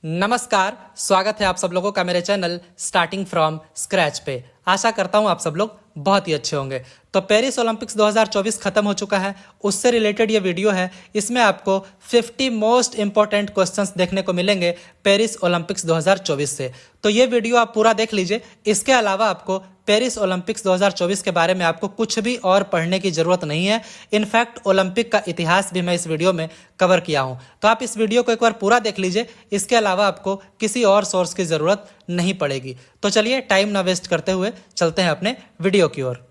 नमस्कार, स्वागत है आप सब लोगों का मेरे चैनल स्टार्टिंग फ्रॉम स्क्रैच पे। आशा करता हूं आप सब लोग बहुत ही अच्छे होंगे। तो पेरिस ओलंपिक्स 2024 खत्म हो चुका है, उससे रिलेटेड ये वीडियो है। इसमें आपको 50 मोस्ट इंपॉर्टेंट क्वेश्चंस देखने को मिलेंगे पेरिस ओलंपिक्स 2024 से। तो ये वीडियो आप पूरा देख लीजिए। इसके अलावा आपको पेरिस ओलंपिक्स 2024 के बारे में आपको कुछ भी और पढ़ने की जरूरत नहीं है। इनफैक्ट ओलंपिक का इतिहास भी मैं इस वीडियो में कवर किया हूं, तो आप इस वीडियो को एक बार पूरा देख लीजिए। इसके अलावा आपको किसी और सोर्स की जरूरत नहीं पड़ेगी। तो चलिए टाइम ना वेस्ट करते हुए चलते हैं अपने वीडियो की ओर।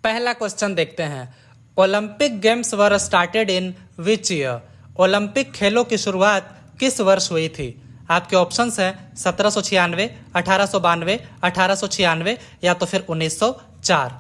पहला क्वेश्चन देखते हैं, Olympic games were started in which year? Olympic खेलों की शुरुआत किस वर्ष हुई थी? आपके ऑप्शंस हैं 1796, 1892, 1896 या तो फिर 1904।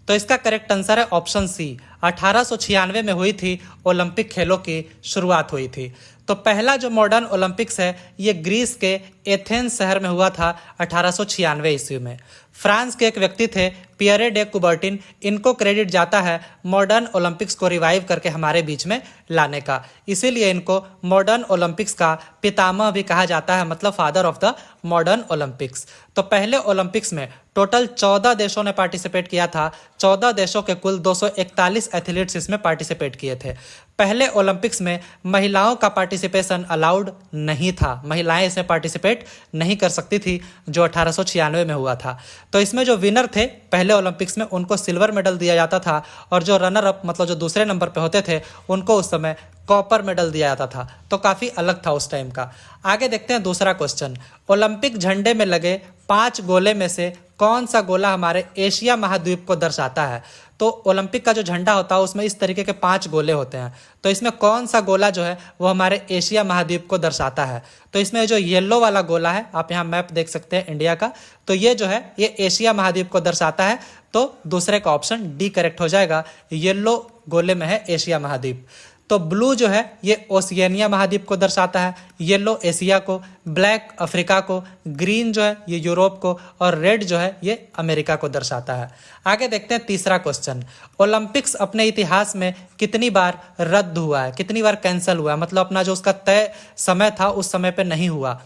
तो इसका करेक्ट आंसर है ऑप्शन सी, 1896 में हुई थी ओलंपिक खेलों की शुरुआत हुई थी। तो पहला जो मॉडर्न ओलंपिक्स है ये ग्रीस के एथेंस शहर में हुआ था 1896 ईस्वी में। फ्रांस के एक व्यक्ति थे पियरे डे कुबर्टिन, इनको क्रेडिट जाता है मॉडर्न ओलंपिक्स को रिवाइव करके हमारे बीच में लाने का। इसीलिए इनको मॉडर्न ओलंपिक्स का पितामह भी कहा जाता है, मतलब father of the modern Olympics. तो पहले ओलंपिक्स में टोटल 14 देशों ने पार्टिसिपेट किया था। 14 देशों के कुल 241 एथलीट्स इसमें पार्टिसिपेट किए थे। पहले ओलंपिक्स में महिलाओं का पार्टिसिपेशन अलाउड नहीं था, महिलाएं इसमें पार्टिसिपेट नहीं कर सकती थी, जो 1896 में हुआ था। तो इसमें जो विनर थे पहले ओलंपिक्स में उनको सिल्वर मेडल दिया जाता था, और जो रनर अप मतलब जो दूसरे नंबर पे होते थे उनको उस समय कॉपर मेडल दिया जाता था। तो काफ़ी अलग था उस टाइम का। आगे देखते हैं दूसरा क्वेश्चन, ओलंपिक झंडे में लगे 5 गोले में से कौन सा गोला हमारे एशिया महाद्वीप को दर्शाता है? तो ओलंपिक का जो झंडा होता है उसमें इस तरीके के 5 गोले होते हैं। तो इसमें कौन सा गोला जो है वो हमारे एशिया महाद्वीप को दर्शाता है? तो इसमें जो येलो वाला गोला है, आप यहाँ मैप देख सकते हैं इंडिया का, तो ये जो है ये एशिया महाद्वीप को दर्शाता है। तो दूसरे का ऑप्शन डी करेक्ट हो जाएगा, येलो गोले में है एशिया महाद्वीप। तो ब्लू जो है ये ओशियानिया महाद्वीप को दर्शाता है, येलो एशिया को, ब्लैक अफ्रीका को, ग्रीन जो है ये यूरोप को, और रेड जो है ये अमेरिका को दर्शाता है। आगे देखते हैं तीसरा क्वेश्चन, ओलंपिक्स अपने इतिहास में कितनी बार रद्द हुआ है, कितनी बार कैंसिल हुआ है, मतलब अपना जो उसका तय समय था उस समय पे नहीं हुआ?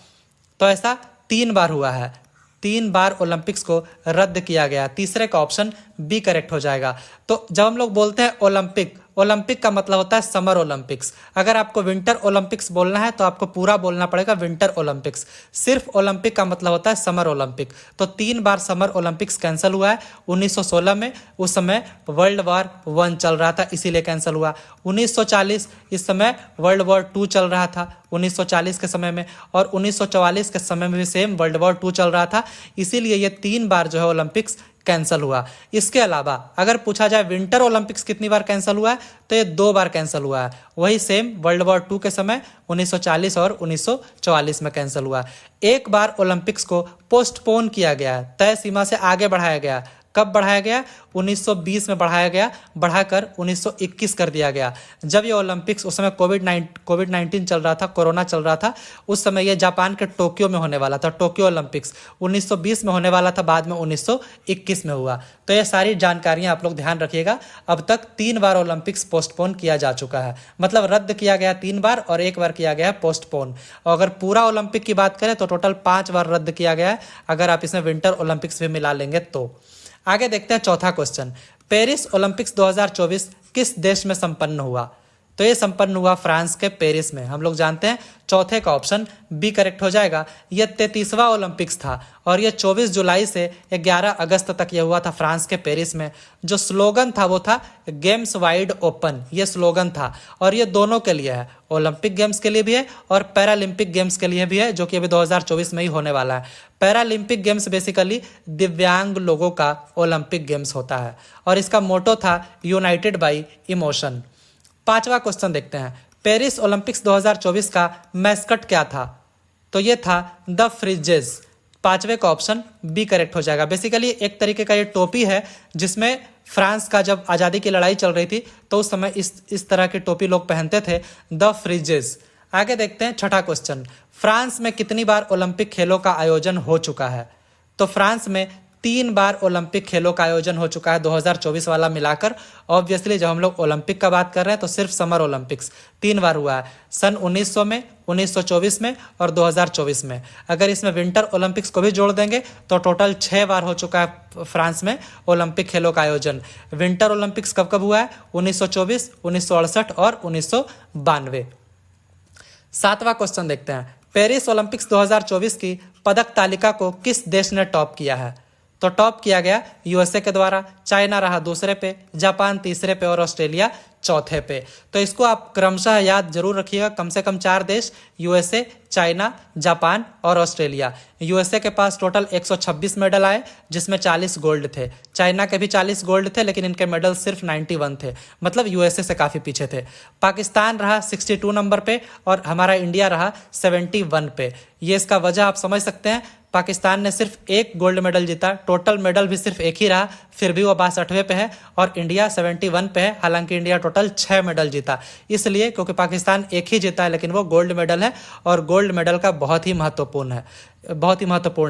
तो ऐसा 3 बार हुआ है। 3 बार ओलंपिक्स को रद्द किया गया। तीसरे का ऑप्शन बी करेक्ट हो जाएगा। तो जब हम लोग बोलते हैं ओलंपिक, ओलंपिक का मतलब होता है समर ओलंपिक्स। अगर आपको विंटर ओलंपिक्स बोलना है तो आपको पूरा बोलना पड़ेगा विंटर ओलंपिक्स। सिर्फ ओलंपिक का मतलब होता है समर ओलंपिक। तो 3 बार समर ओलंपिक्स कैंसिल हुआ है। 1916 में, उस समय वर्ल्ड वॉर 1 चल रहा था इसीलिए कैंसिल हुआ। 1940 इस समय वर्ल्ड वॉर 2 चल रहा था 1940 के समय में, और 1944 के समय में भी सेम वर्ल्ड वॉर 2 चल रहा था, इसीलिए ये 3 बार जो है ओलंपिक्स कैंसिल हुआ। इसके अलावा अगर पूछा जाए विंटर ओलंपिक्स कितनी बार कैंसिल हुआ है, तो ये 2 बार कैंसिल हुआ है। वही सेम वर्ल्ड वॉर 2 के समय 1940 और 1944 में कैंसिल हुआ। एक बार ओलंपिक्स को पोस्टपोन किया गया, तय सीमा से आगे बढ़ाया गया। कब बढ़ाया गया? 1920 में बढ़ाया गया, बढ़ाकर 1921 कर दिया गया। जब ये ओलंपिक्स, उस समय कोविड-19 चल रहा था, कोरोना चल रहा था, उस समय ये जापान के टोक्यो में होने वाला था। टोक्यो ओलंपिक्स 1920 में होने वाला था, बाद में 1921 में हुआ। तो ये सारी जानकारियां आप लोग ध्यान रखिएगा। अब तक 3 बार ओलंपिक्स पोस्टपोन किया जा चुका है, मतलब रद्द किया गया 3 बार और 1 बार किया गया है पोस्टपोन। और अगर पूरा ओलंपिक की बात करें तो टोटल 5 बार रद्द किया गया है, अगर आप इसमें विंटर ओलंपिक्स भी मिला लेंगे तो। आगे देखते हैं चौथा क्वेश्चन, पेरिस ओलंपिक्स 2024 किस देश में संपन्न हुआ? तो ये संपन्न हुआ फ्रांस के पेरिस में। हम लोग जानते हैं चौथे का ऑप्शन बी करेक्ट हो जाएगा। यह 33वां ओलंपिक्स था और यह 24 जुलाई से 11 अगस्त तक यह हुआ था फ्रांस के पेरिस में। जो स्लोगन था वो था गेम्स वाइड ओपन, ये स्लोगन था, और ये दोनों के लिए है, ओलंपिक गेम्स के लिए भी है और पैरालंपिक गेम्स के लिए भी है, जो कि अभी 2024 में ही होने वाला है। पैरालंपिक गेम्स बेसिकली दिव्यांग लोगों का ओलंपिक गेम्स होता है, और इसका मोटो था यूनाइटेड बाई इमोशन। 5वां क्वेश्चन देखते हैं, पेरिस ओलंपिक्स 2024 का मैस्कट क्या था? तो ये था द फ्रिजेस। 5वें का ऑप्शन बी करेक्ट हो जाएगा। बेसिकली एक तरीके का ये टोपी है, जिसमें फ्रांस का जब आज़ादी की लड़ाई चल रही थी तो उस समय इस तरह की टोपी लोग पहनते थे, द फ्रिजेस। आगे देखते हैं 6ठा क्वेश्चन, फ्रांस में कितनी बार ओलंपिक खेलों का आयोजन हो चुका है? तो फ्रांस में 3 बार ओलंपिक खेलों का आयोजन हो चुका है 2024 वाला मिलाकर। ऑब्वियसली जब हम लोग ओलंपिक का बात कर रहे हैं तो सिर्फ समर ओलंपिक्स 3 बार हुआ है, सन 1900 में, 1924 में और 2024 में। अगर इसमें विंटर ओलंपिक्स को भी जोड़ देंगे तो टोटल 6 बार हो चुका है फ्रांस में ओलंपिक खेलों का आयोजन। विंटर ओलंपिक्स कब कब हुआ है? 1924, 1968 और 1992। 7वां क्वेश्चन देखते हैं, पेरिस ओलंपिक्स 2024 की पदक तालिका को किस देश ने टॉप किया है? तो टॉप किया गया यूएसए के द्वारा, चाइना रहा दूसरे पे, जापान तीसरे पे और ऑस्ट्रेलिया चौथे पे। तो इसको आप क्रमशः याद जरूर रखिएगा, कम से कम 4 देश, यूएसए, चाइना, जापान और ऑस्ट्रेलिया। यूएसए के पास टोटल 126 मेडल आए जिसमें 40 गोल्ड थे, चाइना के भी 40 गोल्ड थे लेकिन इनके मेडल सिर्फ 91 थे, मतलब यूएसए से काफ़ी पीछे थे। पाकिस्तान रहा 62 नंबर पे और हमारा इंडिया रहा 71 पे। ये इसका वजह आप समझ सकते हैं, पाकिस्तान ने सिर्फ 1 गोल्ड मेडल जीता, टोटल मेडल भी सिर्फ 1 ही रहा, फिर भी वो 62वें पे है और इंडिया 71 पे है। हालांकि इंडिया टोटल 6 मेडल जीता, इसलिए क्योंकि पाकिस्तान 1 ही जीता है लेकिन वो गोल्ड मेडल है और गोल्ड मेडल का बहुत ही महत्वपूर्ण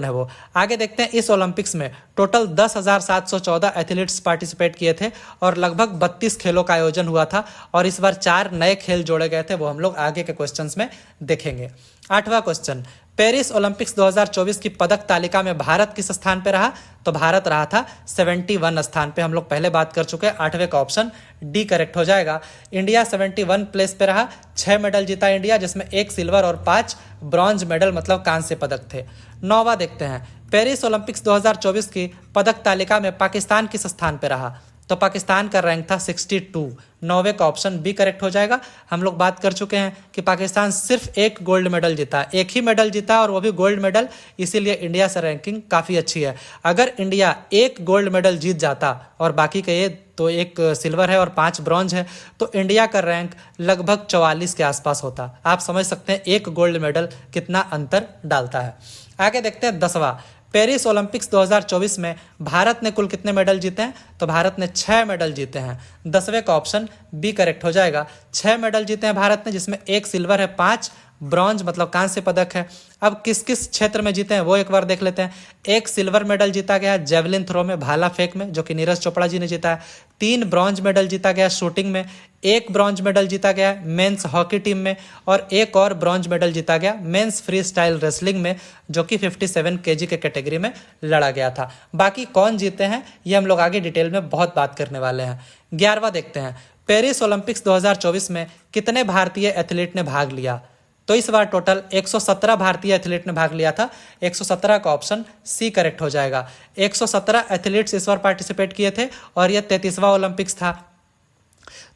है वो। आगे देखते हैं, इस ओलंपिक्स में टोटल 10,714 एथलीट्स पार्टिसिपेट किए थे और लगभग 32 खेलों का आयोजन हुआ था और इस बार 4 नए खेल जोड़े गए थे, वो हम लोग आगे के क्वेश्चंस में देखेंगे। 8वां क्वेश्चन, पेरिस ओलंपिक्स 2024 की पदक तालिका में भारत किस स्थान पे रहा? तो भारत रहा था 71 स्थान पे, हम लोग पहले बात कर चुके हैं। 8वें का ऑप्शन डी करेक्ट हो जाएगा। इंडिया 71 प्लेस पे रहा, 6 मेडल जीता इंडिया जिसमें 1 सिल्वर और 5 ब्रॉन्ज मेडल मतलब कांस्य पदक थे। 9वां देखते हैं, पेरिस ओलंपिक्स 2024 की पदक तालिका में पाकिस्तान किस स्थान पे रहा? तो पाकिस्तान का रैंक था 62। 9वें का ऑप्शन बी करेक्ट हो जाएगा। हम लोग बात कर चुके हैं कि पाकिस्तान सिर्फ 1 गोल्ड मेडल जीता, 1 ही मेडल जीता और वो भी गोल्ड मेडल, इसीलिए इंडिया से रैंकिंग काफ़ी अच्छी है। अगर इंडिया 1 गोल्ड मेडल जीत जाता और बाकी के ये तो 1 सिल्वर है और 5 ब्रॉन्ज है तो इंडिया का रैंक लगभग 44 के आसपास होता। आप समझ सकते हैं 1 गोल्ड मेडल कितना अंतर डालता है। आगे देखते हैं 10वां, पेरिस ओलंपिक्स 2024 में भारत ने कुल कितने मेडल जीते हैं? तो भारत ने 6 मेडल जीते हैं। 10वें का ऑप्शन बी करेक्ट हो जाएगा। 6 मेडल जीते हैं भारत ने जिसमें 1 सिल्वर है, 5 ब्रॉन्ज मतलब कांस्य पदक है। अब किस किस क्षेत्र में जीते हैं वो एक बार देख लेते हैं। 1 सिल्वर मेडल जीता गया जेवलिन थ्रो में, भाला फेंक में, जो कि नीरज चोपड़ा जी ने जीता है। 3 ब्रॉन्ज मेडल जीता गया शूटिंग में, 1 ब्रॉन्ज मेडल जीता गया मेंस हॉकी टीम में और 1 और ब्रॉन्ज मेडल जीता गया मेंस फ्री स्टाइल रेसलिंग में, जो कि 57 kg के कैटेगरी में लड़ा गया था। बाकी कौन जीते हैं ये हम लोग आगे डिटेल में बहुत बात करने वाले हैं। 11वां देखते हैं, पेरिस ओलंपिक्स 2024 में कितने भारतीय एथलीट ने भाग लिया? तो इस बार टोटल 117 भारतीय एथलीट ने भाग लिया था। 117 का ऑप्शन सी करेक्ट हो जाएगा। 117 एथलीट्स इस बार पार्टिसिपेट किए थे और यह 33वां ओलंपिक्स था।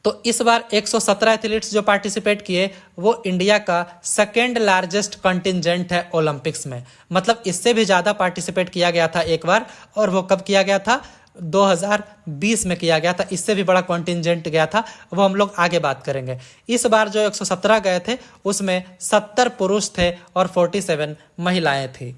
तो इस बार 117 एथलीट्स जो पार्टिसिपेट किए वो इंडिया का सेकेंड लार्जेस्ट कंटिजेंट है ओलंपिक्स में, मतलब इससे भी ज़्यादा पार्टिसिपेट किया गया था एक बार, और वो कब किया गया था? 2020 में किया गया था। इससे भी बड़ा कॉन्टिजेंट गया था, वो हम लोग आगे बात करेंगे। इस बार जो 117 गए थे उसमें 70 पुरुष थे और 47 महिलाएं थी।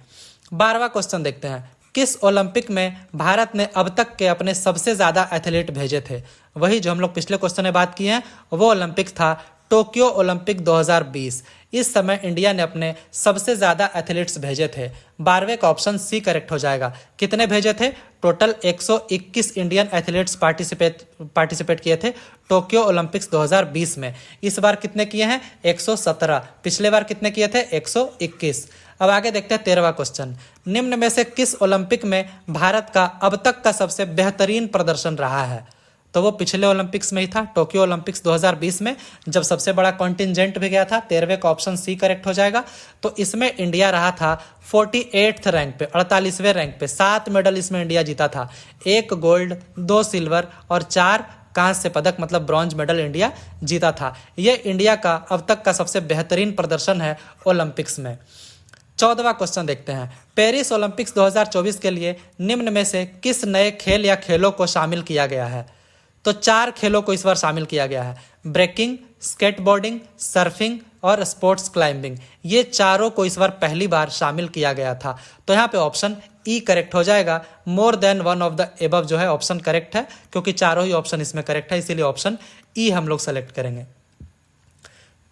12वां क्वेश्चन देखते हैं, किस ओलंपिक में भारत ने अब तक के अपने सबसे ज़्यादा एथलीट भेजे थे? वही जो हम लोग पिछले क्वेश्चन में बात की है वो ओलंपिक था टोक्यो ओलंपिक 2020। इस समय इंडिया ने अपने सबसे ज़्यादा एथलीट्स भेजे थे। 12वें का ऑप्शन सी करेक्ट हो जाएगा। कितने भेजे थे? टोटल 121 इंडियन एथलीट्स पार्टिसिपेट किए थे टोक्यो ओलंपिक्स 2020 में। इस बार कितने किए हैं? 117। पिछले बार कितने किए थे? 121। अब आगे देखते हैं 13वां क्वेश्चन, निम्न में से किस ओलंपिक में भारत का अब तक का सबसे बेहतरीन प्रदर्शन रहा है? तो वो पिछले ओलंपिक्स में ही था, टोक्यो ओलंपिक्स 2020 में, जब सबसे बड़ा कॉन्टिजेंट भी गया था। 13वें का ऑप्शन सी करेक्ट हो जाएगा। तो इसमें इंडिया रहा था 48th रैंक पे, 48वें रैंक पे। 7 मेडल इसमें इंडिया जीता था, 1 गोल्ड, 2 सिल्वर और 4 कांस्य पदक मतलब ब्रॉन्ज मेडल इंडिया जीता था। ये इंडिया का अब तक का सबसे बेहतरीन प्रदर्शन है ओलंपिक्स में। 14वां क्वेश्चन देखते हैं, पेरिस ओलंपिक्स 2024 के लिए निम्न में से किस नए खेल या खेलों को शामिल किया गया है? तो 4 खेलों को इस बार शामिल किया गया है, ब्रेकिंग, स्केटबोर्डिंग, सर्फिंग और स्पोर्ट्स क्लाइंबिंग। ये चारों को इस बार पहली बार शामिल किया गया था। तो यहाँ पे ऑप्शन ई करेक्ट हो जाएगा। More than one of the above जो है ऑप्शन करेक्ट है, क्योंकि चारों ही ऑप्शन इसमें करेक्ट है, इसीलिए ऑप्शन ई हम लोग सेलेक्ट करेंगे।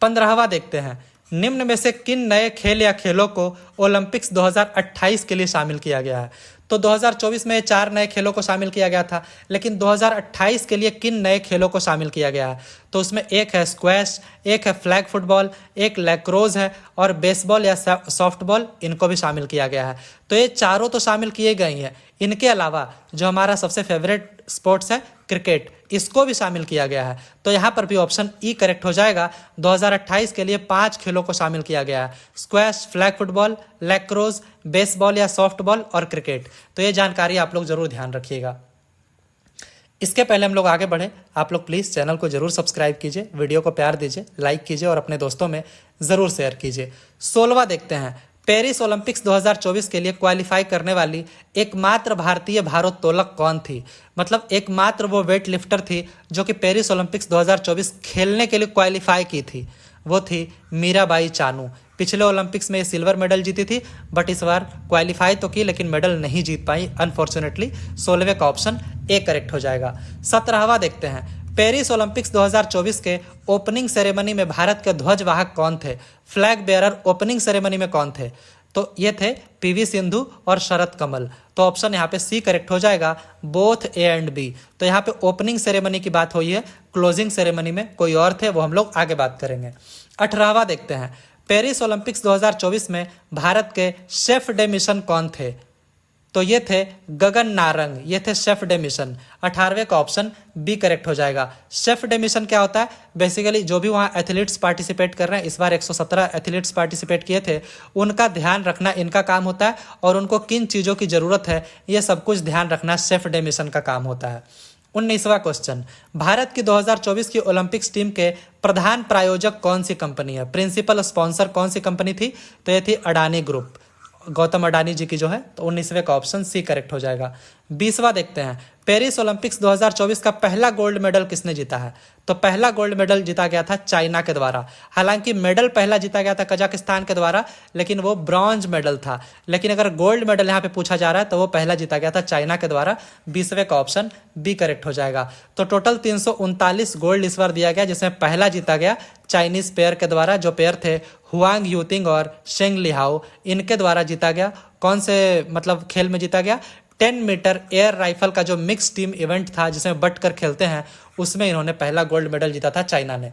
15वां देखते हैं, निम्न में से किन नए खेल या खेलों को ओलंपिक्स 2028 के लिए शामिल किया गया है? तो 2024 में 4 नए खेलों को शामिल किया गया था, लेकिन 2028 के लिए किन नए खेलों को शामिल किया गया है? तो उसमें एक है स्क्वैश, एक है फ्लैग फुटबॉल, एक लैक्रोज है और बेसबॉल या सॉफ्टबॉल, इनको भी शामिल किया गया है। तो ये चारों तो शामिल किए गए हैं। इनके अलावा जो हमारा सबसे फेवरेट स्पोर्ट्स है क्रिकेट, इसको भी शामिल किया गया है। तो यहाँ पर भी ऑप्शन ई करेक्ट हो जाएगा। 2028 के लिए 5 खेलों को शामिल किया गया है, स्क्वैश, फ्लैग फुटबॉल, लैक्रोज, बेसबॉल या सॉफ्टबॉल और क्रिकेट। तो ये जानकारी आप लोग जरूर ध्यान रखिएगा। इसके पहले हम लोग आगे बढ़े, आप लोग प्लीज़ चैनल को जरूर सब्सक्राइब कीजिए, वीडियो को प्यार दीजिए, लाइक कीजिए और अपने दोस्तों में ज़रूर शेयर कीजिए। 16वां देखते हैं, पेरिस ओलंपिक्स 2024 के लिए क्वालिफाई करने वाली एकमात्र भारतीय भारोत्तोलक कौन थी? मतलब एकमात्र वो वेट लिफ्टर थी जो कि पेरिस ओलंपिक्स 2024 खेलने के लिए क्वालिफाई की थी, वो थी मीराबाई चानू। पिछले ओलंपिक्स में ये सिल्वर मेडल जीती थी, बट इस बार क्वालिफाई तो की लेकिन मेडल नहीं जीत पाई अनफॉर्चुनेटली। 16वें का ऑप्शन ए करेक्ट हो जाएगा। 17वां देखते हैं, पेरिस ओलंपिक्स 2024 के ओपनिंग सेरेमनी में भारत के ध्वजवाहक कौन थे? फ्लैग बेयरर ओपनिंग सेरेमनी में कौन थे? तो ये थे पीवी सिंधु और शरत कमल। तो ऑप्शन यहाँ पे सी करेक्ट हो जाएगा, बोथ ए एंड बी। तो यहाँ पे ओपनिंग सेरेमनी की बात हुई है, क्लोजिंग सेरेमनी में कोई और थे, वो हम लोग आगे बात करेंगे। 18वां देखते हैं, पेरिस ओलंपिक्स 2024 में भारत के शेफ डे मिशन कौन थे? तो ये थे गगन नारंग, ये थे शेफ डे मिशन। 18वें का ऑप्शन बी करेक्ट हो जाएगा। शेफ डे मिशन क्या होता है? बेसिकली जो भी वहाँ एथलीट्स पार्टिसिपेट कर रहे हैं, इस बार 117 एथलीट्स पार्टिसिपेट किए थे, उनका ध्यान रखना इनका काम होता है और उनको किन चीज़ों की ज़रूरत है ये सब कुछ ध्यान रखना शेफ डे मिशन का काम होता है। 19वां क्वेश्चन, भारत की 2024 की ओलंपिक्स टीम के प्रधान प्रायोजक कौन सी कंपनी है? प्रिंसिपल स्पॉन्सर कौन सी कंपनी थी? तो ये थी अडानी ग्रुप, गौतम अडानी जी की जो है। तो 19वें का ऑप्शन सी करेक्ट हो जाएगा। 20वां देखते हैं, पेरिस ओलंपिक्स 2024 का पहला गोल्ड मेडल किसने जीता है? तो पहला गोल्ड मेडल जीता गया था चाइना के द्वारा। हालांकि मेडल पहला जीता गया था कजाकिस्तान के द्वारा, लेकिन वो ब्रॉन्ज मेडल था। लेकिन अगर गोल्ड मेडल यहाँ पे पूछा जा रहा है तो वो पहला जीता गया था चाइना के द्वारा। 20वें का ऑप्शन बी करेक्ट हो जाएगा। तो टोटल 339 गोल्ड इस बार दिया गया, जिसमें पहला जीता गया चाइनीज पेयर के द्वारा, जो पेयर थे हुआंग यूतिंग और शेंग लिहाओ, इनके द्वारा जीता गया। कौन से मतलब खेल में जीता गया? 10 मीटर एयर राइफल का जो मिक्स टीम इवेंट था जिसमें बट कर खेलते हैं, उसमें इन्होंने पहला गोल्ड मेडल जीता था चाइना ने।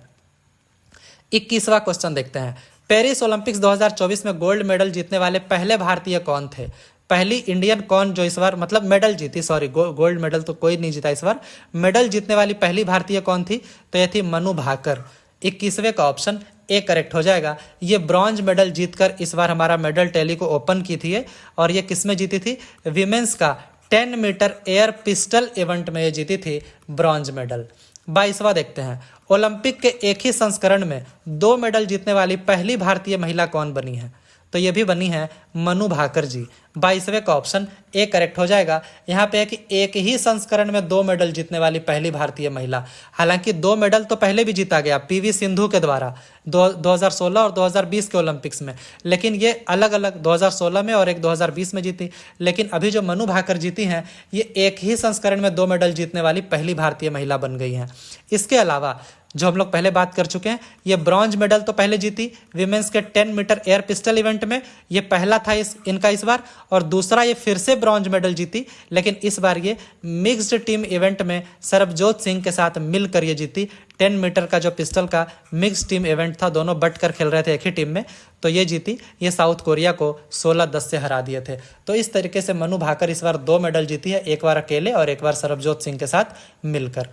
21वां क्वेश्चन देखते हैं, पेरिस ओलंपिक्स 2024 में गोल्ड मेडल जीतने वाले पहले भारतीय कौन थे? पहली इंडियन कौन जो इस बार मतलब मेडल जीती, सॉरी गोल्ड मेडल तो कोई नहीं जीता इस बार, मेडल जीतने वाली पहली भारतीय कौन थी? तो यह थी मनु भाकर। 21वें का ऑप्शन ए करेक्ट हो जाएगा। ये ब्रॉन्ज मेडल जीतकर इस बार हमारा मेडल टैली को ओपन की थी और ये किस में जीती थी? विमेंस का 10 मीटर एयर पिस्टल इवेंट में ये जीती थी ब्रॉन्ज मेडल। 22वां देखते हैं, ओलंपिक के एक ही संस्करण में 2 मेडल जीतने वाली पहली भारतीय महिला कौन बनी है? तो ये भी बनी है मनु भाकर जी। 22वें का ऑप्शन ए करेक्ट हो जाएगा। यहाँ पे है कि एक ही संस्करण में 2 मेडल जीतने वाली पहली भारतीय महिला। हालांकि 2 मेडल तो पहले भी जीता गया पीवी सिंधु के द्वारा 2016 और 2020 के ओलंपिक्स में, लेकिन ये अलग अलग 2016 में और एक 2020 में जीती। लेकिन अभी जो मनु भाकर जीती हैं, ये एक ही संस्करण में 2 मेडल जीतने वाली पहली भारतीय महिला बन गई हैं। इसके अलावा जो हम लोग पहले बात कर चुके हैं, ये ब्रॉन्ज मेडल तो पहले जीती विमेंस के 10 मीटर एयर पिस्टल इवेंट में, ये पहला था इनका इस बार, और दूसरा ये फिर से ब्रॉन्ज मेडल जीती, लेकिन इस बार ये मिक्स्ड टीम इवेंट में सरबजोत सिंह के साथ मिलकर ये जीती। 10 मीटर का जो पिस्टल का मिक्स टीम इवेंट था, दोनों बट कर खेल रहे थे एक ही टीम में, तो ये जीती। ये साउथ कोरिया को 16-10 से हरा दिए थे। तो इस तरीके से मनु भाकर इस बार 2 मेडल जीती है, एक बार अकेले और एक बार सरबजोत सिंह के साथ मिलकर।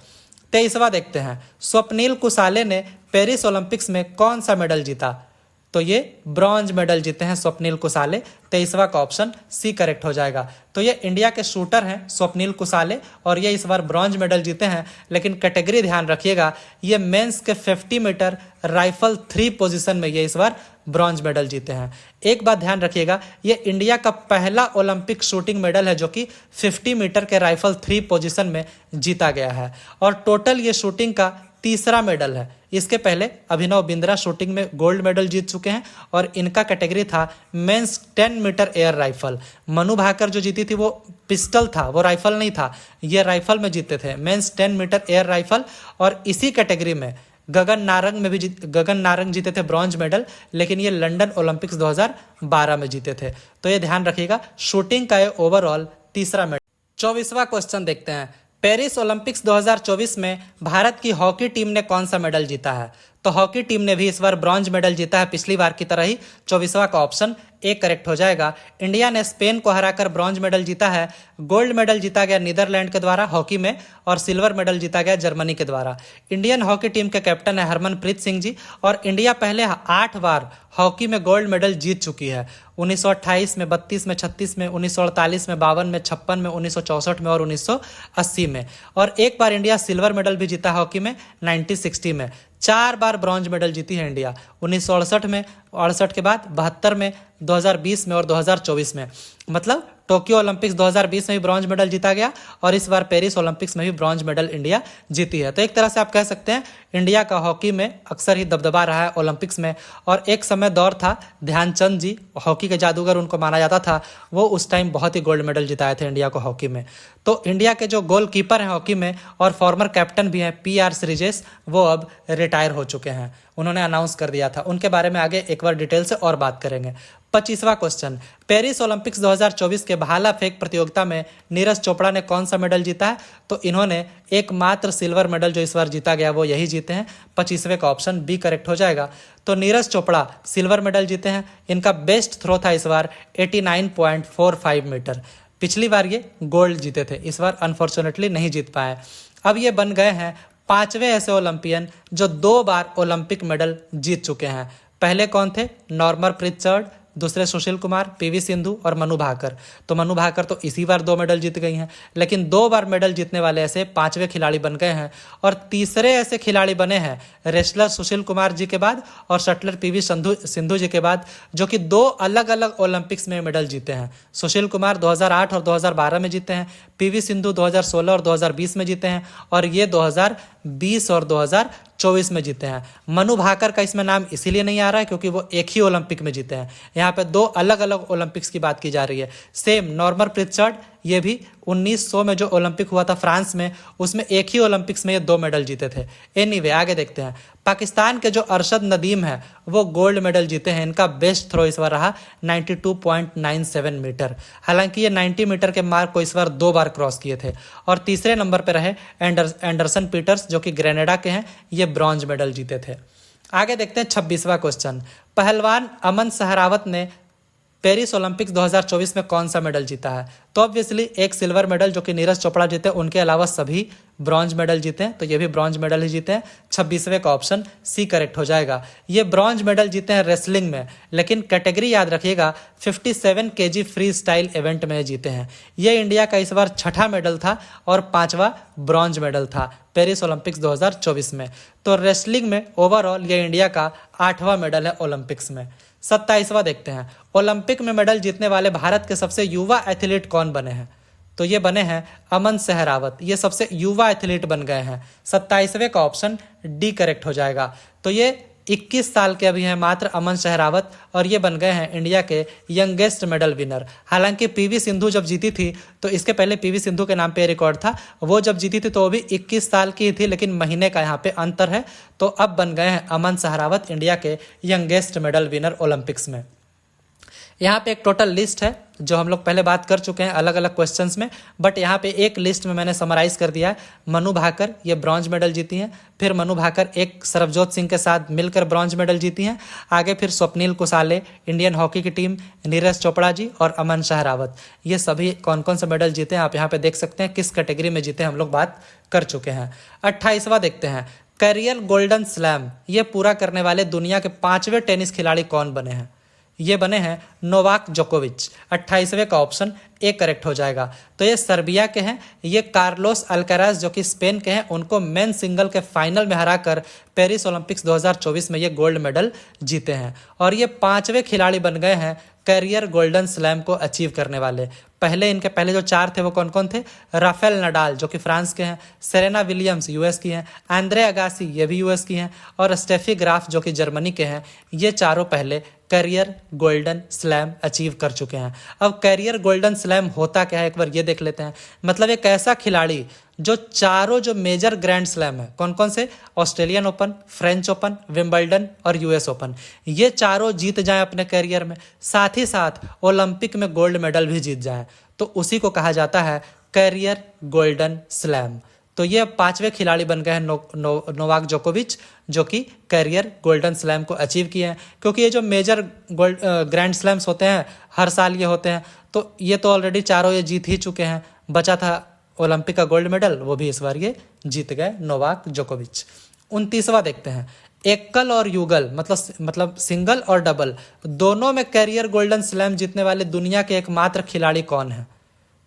23वां देखते हैं, स्वप्निल कुसाले ने पेरिस ओलंपिक्स में कौन सा मेडल जीता? तो ये ब्रॉन्ज मेडल जीते हैं स्वप्निल कुसाले। 23वां का ऑप्शन सी करेक्ट हो जाएगा। तो ये इंडिया के शूटर हैं स्वप्निल कुसाले और ये इस बार ब्रॉन्ज मेडल जीते हैं, लेकिन कैटेगरी ध्यान रखिएगा, ये मेंस के 50 मीटर राइफल 3 पोजीशन में ये इस बार ब्रॉन्ज मेडल जीते हैं। एक बात ध्यान रखिएगा, ये इंडिया का पहला ओलंपिक शूटिंग मेडल है जो कि 50 मीटर के राइफल 3 पोजीशन में जीता गया है और टोटल ये शूटिंग का तीसरा मेडल है। इसके पहले अभिनव बिंद्रा शूटिंग में गोल्ड मेडल जीत चुके हैं और इनका कैटेगरी था men's 10 meter air rifle. Manu Bhaker जो जीती थी वो पिस्टल था, वो राइफल नहीं था, ये राइफल में जीते थे, मेंस 10 मीटर एयर राइफल। और इसी कैटेगरी में गगन नारंग जीते थे ब्रॉन्ज मेडल, लेकिन ये लंदन ओलंपिक्स 2012 में जीते थे। तो ये ध्यान रखिएगा, शूटिंग का ये ओवरऑल तीसरा मेडल। 24वां क्वेश्चन देखते हैं, पेरिस ओलंपिक्स 2024 में भारत की हॉकी टीम ने कौन सा मेडल जीता है? तो हॉकी टीम ने भी इस बार ब्रॉन्ज मेडल जीता है, पिछली बार की तरह ही। 24वां का ऑप्शन ए करेक्ट हो जाएगा। इंडिया ने स्पेन को हराकर ब्रॉन्ज मेडल जीता है। गोल्ड मेडल जीता गया नीदरलैंड के द्वारा हॉकी में, और सिल्वर मेडल जीता गया जर्मनी के द्वारा। इंडियन हॉकी टीम के कैप्टन है हरमनप्रीत सिंह जी, और इंडिया पहले 8 बार हॉकी में गोल्ड मेडल जीत चुकी है। 1928 में, 32 में, 36 में, 1948 में, 52 में, 56 में, 1964 में और 1980 में। और एक बार इंडिया सिल्वर मेडल भी जीता हॉकी में 1960 में। 4 बार ब्रॉन्ज मेडल जीती है इंडिया, 1968 में, 68 के बाद 72 में, 2020 में और 2024 में। मतलब टोक्यो ओलंपिक्स 2020 में भी ब्रॉन्ज मेडल जीता गया, और इस बार पेरिस ओलंपिक्स में भी ब्रॉन्ज मेडल इंडिया जीती है। तो एक तरह से आप कह सकते हैं इंडिया का हॉकी में अक्सर ही दबदबा रहा है ओलंपिक्स में। और एक समय दौर था, ध्यानचंद जी हॉकी के जादूगर उनको माना जाता था, वो उस टाइम बहुत ही गोल्ड मेडल जिताए थे इंडिया को हॉकी में। तो इंडिया के जो गोलकीपर हैं हॉकी में और फॉर्मर कैप्टन भी हैं PR श्रीजेश, वो अब रिटायर हो चुके हैं, उन्होंने अनाउंस कर दिया था। उनके बारे में आगे एक बार डिटेल से और बात करेंगे। 25वां क्वेश्चन, पेरिस ओलंपिक्स 2024 के भाला फेंक प्रतियोगिता में नीरज चोपड़ा ने कौन सा मेडल जीता है? तो इन्होंने एकमात्र सिल्वर मेडल जो इस बार जीता गया वो यही जीते हैं। 25वें का ऑप्शन बी करेक्ट हो जाएगा। तो नीरज चोपड़ा सिल्वर मेडल जीते हैं। इनका बेस्ट थ्रो था इस बार 89.45 मीटर। पिछली बार ये गोल्ड जीते थे, इस बार अनफॉर्चुनेटली नहीं जीत पाए। अब ये बन गए हैं 5वें ऐसे ओलंपियन जो 2 बार ओलंपिक मेडल जीत चुके हैं। पहले कौन थे? नॉर्मन प्रिचर्ड, दूसरे सुशील कुमार, PV सिंधु और मनु भाकर। तो मनु भाकर तो इसी बार 2 मेडल जीत गई हैं, लेकिन 2 बार मेडल जीतने वाले ऐसे 5वें खिलाड़ी बन गए हैं। और तीसरे ऐसे खिलाड़ी बने हैं रेसलर सुशील कुमार जी के बाद और शटलर PV सिंधु जी के बाद, जो कि 2 अलग अलग ओलंपिक्स में मेडल जीते हैं। सुशील कुमार 2008 और 2012 में जीते हैं, PV सिंधु 2016 और 2020 में जीते हैं, और ये 2020 और 2024 में जीते हैं। मनु भाकर का इसमें नाम इसीलिए नहीं आ रहा है क्योंकि वो एक ही ओलंपिक में जीते हैं। यहाँ पे 2 अलग अलग ओलंपिक्स की बात की जा रही है। सेम नॉर्मन प्रिचर्ड, ये भी 1900 में जो ओलंपिक हुआ था फ्रांस में, उसमें एक ही ओलंपिक्स में ये 2 मेडल जीते थे। एनीवे आगे देखते हैं। पाकिस्तान के जो अरशद नदीम है वो गोल्ड मेडल जीते हैं। इनका बेस्ट थ्रो इस बार रहा 92.97 मीटर। हालांकि ये 90 मीटर के मार्क को इस बार 2 बार क्रॉस किए थे। और तीसरे नंबर पर रहे एंडरसन पीटर्स, जो कि ग्रेनेडा के हैं, ये ब्रॉन्ज मेडल जीते थे। आगे देखते हैं 26वां क्वेश्चन, पहलवान अमन सहरावत ने पेरिस ओलंपिक्स 2024 में कौन सा मेडल जीता है? तो ऑब्वियसली एक सिल्वर मेडल जो कि नीरज चोपड़ा जीते, उनके अलावा सभी ब्रॉन्ज मेडल जीते हैं, तो ये भी ब्रॉन्ज मेडल ही जीते हैं। 26वें का ऑप्शन सी करेक्ट हो जाएगा। ये ब्रॉन्ज मेडल जीते हैं रेसलिंग में, लेकिन कैटेगरी याद रखिएगा 57 kg फ्री स्टाइल इवेंट में जीते हैं। ये इंडिया का इस बार 6ठा मेडल था और 5वां ब्रॉन्ज मेडल था पेरिस ओलंपिक्स 2024 में। तो रेसलिंग में ओवरऑल ये इंडिया का 8वां मेडल है ओलंपिक्स में। 27वां देखते हैं, ओलंपिक में मेडल जीतने वाले भारत के सबसे युवा एथलीट कौन बने हैं? तो ये बने हैं अमन सहरावत, ये सबसे युवा एथलीट बन गए हैं। 27वें का ऑप्शन डी करेक्ट हो जाएगा। तो ये 21 साल के अभी हैं मात्र अमन सहरावत, और ये बन गए हैं इंडिया के यंगेस्ट मेडल विनर। हालांकि PV सिंधु जब जीती थी तो इसके पहले PV सिंधु के नाम पे रिकॉर्ड था, वो जब जीती थी तो वो भी 21 साल की थी, लेकिन महीने का यहाँ पे अंतर है। तो अब बन गए हैं अमन सहरावत इंडिया के यंगेस्ट मेडल विनर ओलंपिक्स में। यहाँ पे एक टोटल लिस्ट है जो हम लोग पहले बात कर चुके हैं अलग अलग क्वेश्चंस में, बट यहाँ पे एक लिस्ट में मैंने समराइज कर दिया है। मनु भाकर ये ब्रॉन्ज मेडल जीती हैं, फिर मनु भाकर एक सरबजोत सिंह के साथ मिलकर ब्रॉन्ज मेडल जीती हैं। आगे फिर स्वप्निल कुसाले, इंडियन हॉकी की टीम, नीरज चोपड़ा जी और अमन सहरावत, ये सभी कौन कौन से मेडल जीते हैं आप यहाँ पे देख सकते हैं। किस कैटेगरी में जीते हम लोग बात कर चुके हैं। 28वां देखते हैं, कैरियर गोल्डन स्लैम ये पूरा करने वाले दुनिया के 5वें टेनिस खिलाड़ी कौन बने हैं? ये बने हैं नोवाक जोकोविच। 28वें का ऑप्शन ए करेक्ट हो जाएगा। तो ये सर्बिया के हैं। ये कार्लोस अल्काराज जो कि स्पेन के हैं, उनको मेन सिंगल के फाइनल में हराकर पेरिस ओलंपिक्स 2024 में ये गोल्ड मेडल जीते हैं। और ये 5वें खिलाड़ी बन गए हैं कैरियर गोल्डन स्लैम को अचीव करने वाले। इनके पहले जो 4 थे वो कौन कौन थे? राफेल नडाल जो कि फ्रांस के हैं, सेरेना विलियम्स यूएस की हैं, आंद्रे अगासी ये भी यूएस की हैं, और स्टेफी ग्राफ जो कि जर्मनी के हैं। ये चारों पहले कैरियर गोल्डन स्लैम अचीव कर चुके हैं। अब कैरियर गोल्डन स्लैम होता क्या है एक बार ये देख लेते हैं। मतलब एक ऐसा खिलाड़ी जो चारों जो मेजर ग्रैंड स्लैम है, कौन कौन से, Australian Open, French Open, Wimbledon और यूएस ओपन, ये चारों जीत जाएं अपने करियर में, साथ ही साथ ओलंपिक में गोल्ड मेडल भी जीत जाएं, तो उसी को कहा जाता है करियर गोल्डन स्लैम। तो ये 5वें खिलाड़ी बन गए हैं नोवाक जोकोविच, जो कि करियर गोल्डन स्लैम को अचीव किए हैं। क्योंकि ये जो मेजर ग्रैंड स्लैम्स होते हैं हर साल ये होते हैं, तो ये तो ऑलरेडी चारों ये जीत ही चुके हैं। बचा था ओलंपिक का गोल्ड मेडल, वो भी इस बार ये जीत गए नोवाक जोकोविच। 29वां देखते हैं, एकल और युगल मतलब सिंगल और डबल दोनों में करियर गोल्डन स्लैम जीतने वाले दुनिया के एकमात्र खिलाड़ी कौन है,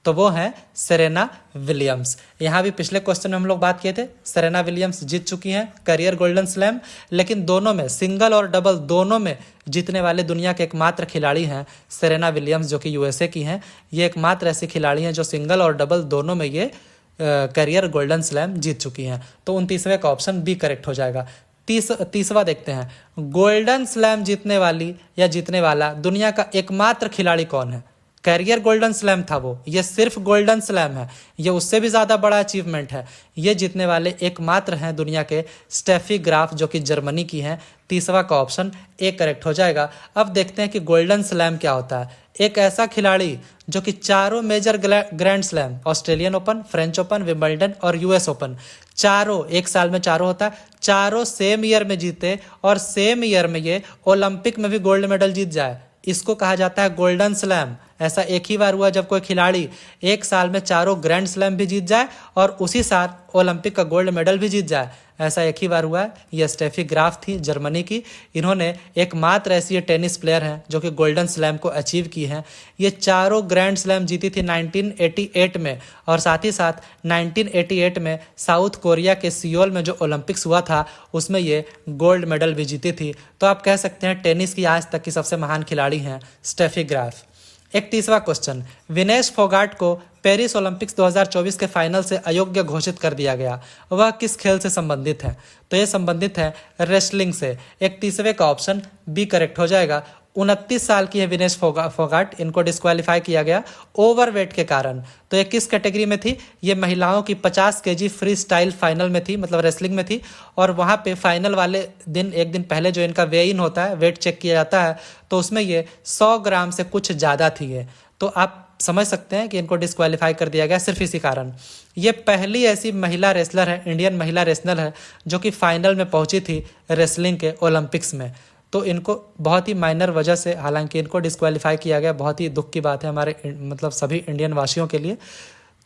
तो वो है सेरेना विलियम्स। यहाँ भी पिछले क्वेश्चन में हम लोग बात किए थे, सेरेना विलियम्स जीत चुकी हैं करियर गोल्डन स्लैम, लेकिन दोनों में सिंगल और डबल दोनों में जीतने वाले दुनिया के एकमात्र खिलाड़ी हैं सेरेना विलियम्स, जो कि यूएसए की हैं। ये एकमात्र ऐसी खिलाड़ी हैं जो सिंगल और डबल दोनों में ये करियर गोल्डन स्लैम जीत चुकी हैं। तो 29वें का ऑप्शन बी करेक्ट हो जाएगा। 30वां देखते हैं, गोल्डन स्लैम जीतने वाली या जीतने वाला दुनिया का एकमात्र खिलाड़ी कौन है। कैरियर गोल्डन स्लैम था वो, ये सिर्फ गोल्डन स्लैम है, ये उससे भी ज़्यादा बड़ा अचीवमेंट है। ये जीतने वाले एकमात्र हैं दुनिया के स्टेफी ग्राफ, जो कि जर्मनी की हैं। 30वां का ऑप्शन ए करेक्ट हो जाएगा। अब देखते हैं कि गोल्डन स्लैम क्या होता है। एक ऐसा खिलाड़ी जो कि चारों major grand slam, Australian Open, French Open, Wimbledon और यूएस ओपन, चारों एक साल में चारों होता है, चारों सेम ईयर में जीते और सेम ईयर में ये ओलंपिक में भी गोल्ड मेडल जीत जाए, इसको कहा जाता है गोल्डन स्लैम। ऐसा एक ही बार हुआ जब कोई खिलाड़ी एक साल में चारों ग्रैंड स्लैम भी जीत जाए और उसी साल ओलंपिक का गोल्ड मेडल भी जीत जाए, ऐसा एक ही बार हुआ है। ये स्टेफी ग्राफ थी जर्मनी की, इन्होंने एकमात्र ऐसी ये टेनिस प्लेयर हैं जो कि गोल्डन स्लैम को अचीव की हैं। ये चारों ग्रैंड स्लैम जीती थी 1988 में, और साथ ही साथ 1988 में साउथ कोरिया के सियोल में जो ओलंपिक्स हुआ था उसमें ये गोल्ड मेडल भी जीती थी। तो आप कह सकते हैं टेनिस की आज तक की सबसे महान खिलाड़ी हैं स्टेफी ग्राफ। 31वां क्वेश्चन, विनेश फोगाट को पेरिस ओलंपिक्स 2024 के फाइनल से अयोग्य घोषित कर दिया गया, वह किस खेल से संबंधित है, तो ये संबंधित है रेसलिंग से। 31वें का ऑप्शन बी करेक्ट हो जाएगा। 29 साल की है विनेश फोगाट, इनको डिस्क्वालीफाई किया गया ओवरवेट के कारण। तो ये किस कैटेगरी में थी, ये महिलाओं की 50 kg फ्री स्टाइल फाइनल में थी, मतलब रेसलिंग में थी। और वहाँ पे फाइनल वाले दिन एक दिन पहले जो इनका वे इन होता है, वेट चेक किया जाता है, तो उसमें ये 100 ग्राम से कुछ ज़्यादा थी ये। तो आप समझ सकते हैं कि इनको डिस्क्वालीफाई कर दिया गया सिर्फ इसी कारण। ये पहली ऐसी महिला रेसलर है, इंडियन महिला रेसलर है, जो कि फाइनल में पहुंची थी रेसलिंग के ओलंपिक्स में। तो इनको बहुत ही माइनर वजह से हालांकि इनको डिस्क्वालीफाई किया गया, बहुत ही दुख की बात है हमारे मतलब सभी इंडियन वासियों के लिए।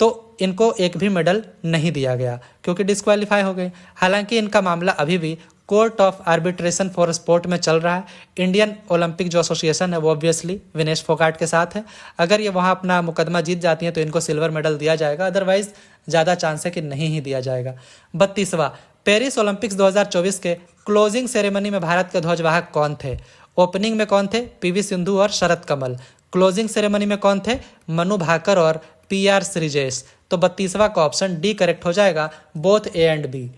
तो इनको एक भी मेडल नहीं दिया गया क्योंकि डिस्क्वालीफाई हो गए। हालांकि इनका मामला अभी भी court of arbitration for sport में चल रहा है। इंडियन ओलंपिक जो एसोसिएशन है वो ऑब्वियसली विनेश फोगाट के साथ है। अगर ये वहाँ अपना मुकदमा जीत जाती हैं तो इनको सिल्वर मेडल दिया जाएगा, अदरवाइज ज़्यादा चांस है कि नहीं ही दिया जाएगा। 32वां, पेरिस ओलंपिक्स 2024 के क्लोजिंग सेरेमनी में भारत के ध्वजवाहक कौन थे। ओपनिंग में कौन थे, पीवी सिंधु और शरत कमल। क्लोजिंग सेरेमनी में कौन थे, मनु भाकर और पीआर श्रीजेश। तो 32वां का ऑप्शन डी करेक्ट हो जाएगा, both A and B.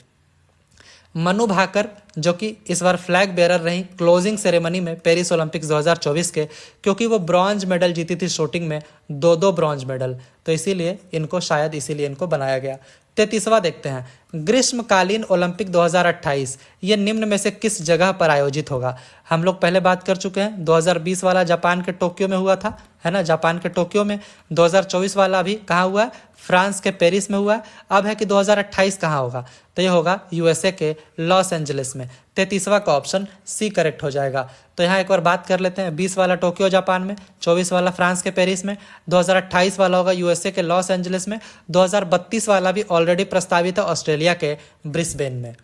Manu Bhaker जो कि इस बार फ्लैग बेरर रही क्लोजिंग सेरेमनी में पेरिस ओलंपिक्स 2024 के, क्योंकि वो ब्रॉन्ज मेडल जीती थी शूटिंग में, 2 ब्रॉन्ज मेडल, तो इसीलिए इनको बनाया गया। 33वां देखते हैं, ग्रीष्मकालीन ओलंपिक 2028 ये निम्न में से किस जगह पर आयोजित होगा। हम लोग पहले बात कर चुके हैं, 2020 वाला जापान के टोक्यो में हुआ था, है ना, जापान के टोक्यो में। 2024 वाला अभी कहाँ हुआ है, फ्रांस के पेरिस में हुआ है। अब है कि 2028 कहाँ होगा, तो ये होगा यूएसए के लॉस एंजलिस में। 33वां का ऑप्शन सी करेक्ट हो जाएगा। तो यहाँ एक बार बात कर लेते हैं, 20 वाला टोक्यो जापान में, 24 वाला फ्रांस के पेरिस में, 2028 वाला होगा यूएसए के लॉस एंजलिस में, 2032 वाला भी ऑलरेडी प्रस्तावित है ऑस्ट्रेलिया के ब्रिस्बेन में।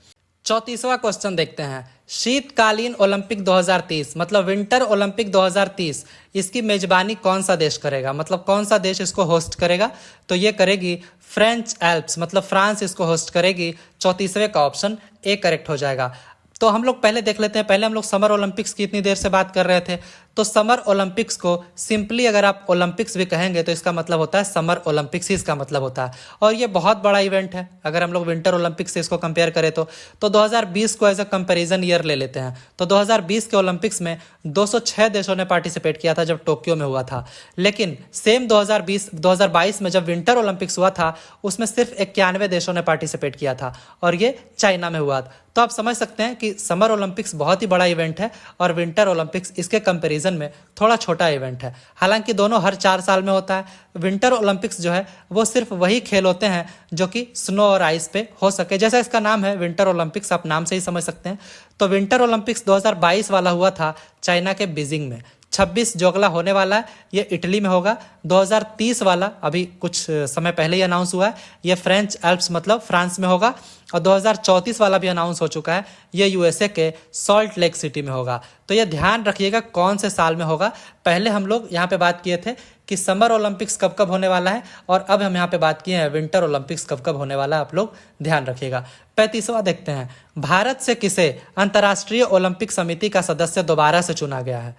34वां क्वेश्चन देखते हैं, शीतकालीन ओलंपिक 2030 मतलब विंटर ओलंपिक 2030 इसकी मेजबानी कौन सा देश करेगा, मतलब कौन सा देश इसको होस्ट करेगा, तो ये करेगी फ्रेंच एल्प्स, मतलब फ्रांस इसको होस्ट करेगी। 34वें का ऑप्शन ए करेक्ट हो जाएगा। तो हम लोग पहले देख लेते हैं, पहले हम लोग समर ओलंपिक्स की इतनी देर से बात कर रहे थे, तो समर ओलंपिक्स को सिंपली अगर आप ओलंपिक्स भी कहेंगे तो इसका मतलब होता है समर ओलंपिक्स ही इसका मतलब होता है। और ये बहुत बड़ा इवेंट है। अगर हम लोग विंटर ओलंपिक्स से इसको कंपेयर करें तो 2020 को एज अ कंपेरिजन ईयर ले लेते हैं तो 2020 के ओलंपिक्स में 206 देशों ने पार्टिसिपेट किया था जब टोक्यो में हुआ था। लेकिन सेम 2022 में जब विंटर ओलंपिक्स हुआ था उसमें सिर्फ 91 देशों ने पार्टिसिपेट किया था और ये चाइना में हुआ। तो आप समझ सकते हैं कि समर ओलंपिक्स बहुत ही बड़ा इवेंट है और विंटर ओलंपिक्स इसके कंपैरिजन में थोड़ा छोटा इवेंट है। हालांकि दोनों हर 4 साल में होता है। विंटर ओलंपिक्स जो है वो सिर्फ वही खेल होते हैं जो कि स्नो और आइस पे हो सके, जैसा इसका नाम है विंटर ओलंपिक्स, आप नाम से ही समझ सकते हैं। तो विंटर ओलंपिक्स 2022 वाला हुआ था चाइना के बीजिंग में। 26 जो अगला होने वाला है ये इटली में होगा। 2030 वाला अभी कुछ समय पहले ही अनाउंस हुआ है, ये फ्रेंच एल्प्स मतलब फ्रांस में होगा। और 2034 वाला भी अनाउंस हो चुका है, ये यूएसए के सॉल्ट लेक सिटी में होगा। तो ये ध्यान रखिएगा कौन से साल में होगा। पहले हम लोग यहाँ पे बात किए थे कि समर ओलंपिक्स कब कब होने वाला है और अब हम यहाँ पे बात किए हैं विंटर ओलंपिक्स कब कब होने वाला है, आप लोग ध्यान रखिएगा। 35वां देखते हैं, भारत से किसे अंतर्राष्ट्रीय ओलंपिक समिति का सदस्य दोबारा से चुना गया है।